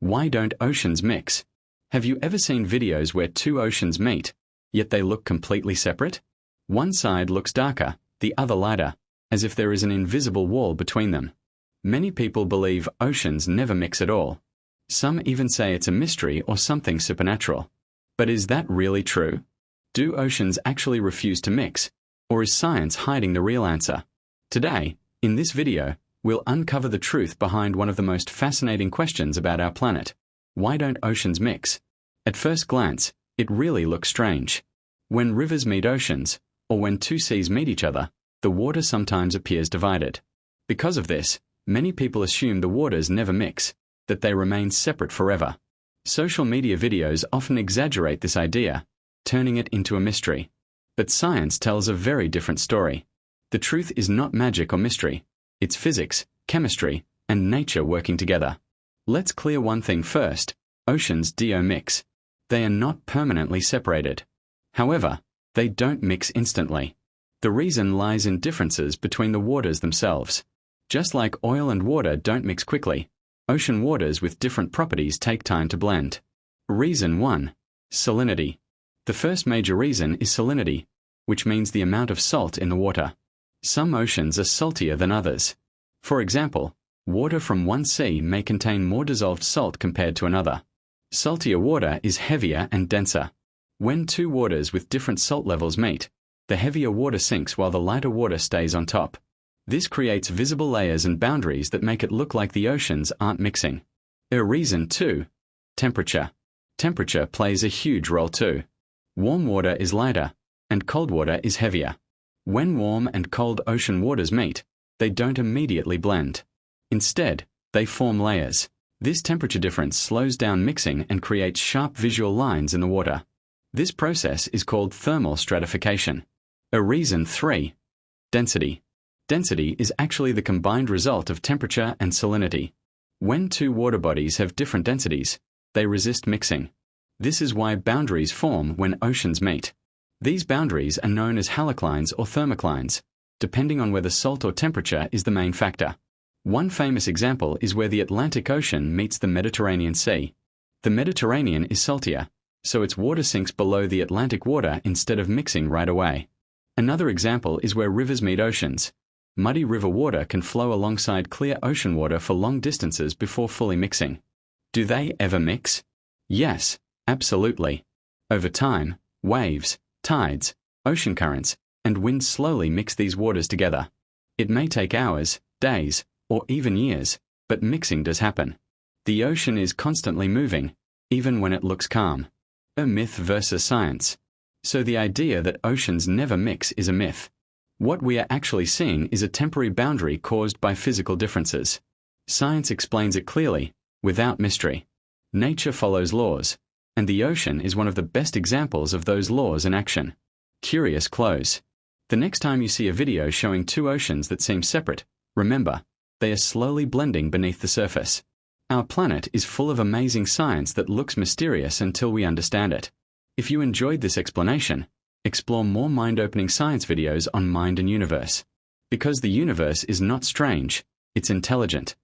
Why don't oceans mix? Have you ever seen videos where two oceans meet, yet they look completely separate? One side looks darker, the other lighter, as if there is an invisible wall between them. Many people believe oceans never mix at all. Some even say it's a mystery or something supernatural. But is that really true? Do oceans actually refuse to mix, or is science hiding the real answer? Today, in this video, we'll uncover the truth behind one of the most fascinating questions about our planet. Why don't oceans mix? At first glance, it really looks strange. When rivers meet oceans, or when two seas meet each other, the water sometimes appears divided. Because of this, many people assume the waters never mix, that they remain separate forever. Social media videos often exaggerate this idea, turning it into a mystery. But science tells a very different story. The truth is not magic or mystery. It's physics, chemistry, and nature working together. Let's clear one thing first. Oceans do mix. They are not permanently separated. However, they don't mix instantly. The reason lies in differences between the waters themselves. Just like oil and water don't mix quickly, ocean waters with different properties take time to blend. Reason 1. Salinity. The first major reason is salinity, which means the amount of salt in the water. Some oceans are saltier than others. For example, water from one sea may contain more dissolved salt compared to another. Saltier water is heavier and denser. When two waters with different salt levels meet, the heavier water sinks while the lighter water stays on top. This creates visible layers and boundaries that make it look like the oceans aren't mixing. Reason 2. Temperature. Temperature plays a huge role too. Warm water is lighter, and cold water is heavier. When warm and cold ocean waters meet, they don't immediately blend. Instead, they form layers. This temperature difference slows down mixing and creates sharp visual lines in the water. This process is called thermal stratification. Reason 3. Density. Density is actually the combined result of temperature and salinity. When two water bodies have different densities, they resist mixing. This is why boundaries form when oceans meet. These boundaries are known as haloclines or thermoclines, depending on whether salt or temperature is the main factor. One famous example is where the Atlantic Ocean meets the Mediterranean Sea. The Mediterranean is saltier, so its water sinks below the Atlantic water instead of mixing right away. Another example is where rivers meet oceans. Muddy river water can flow alongside clear ocean water for long distances before fully mixing. Do they ever mix? Yes, absolutely. Over time, waves, tides, ocean currents, and winds slowly mix these waters together. It may take hours, days, or even years, but mixing does happen. The ocean is constantly moving, even when it looks calm. A myth versus science. So the idea that oceans never mix is a myth. What we are actually seeing is a temporary boundary caused by physical differences. Science explains it clearly, without mystery. Nature follows laws, and the ocean is one of the best examples of those laws in action. Curious close. The next time you see a video showing two oceans that seem separate, remember, they are slowly blending beneath the surface. Our planet is full of amazing science that looks mysterious until we understand it. If you enjoyed this explanation, explore more mind-opening science videos on Mind and Universe. Because the universe is not strange, it's intelligent.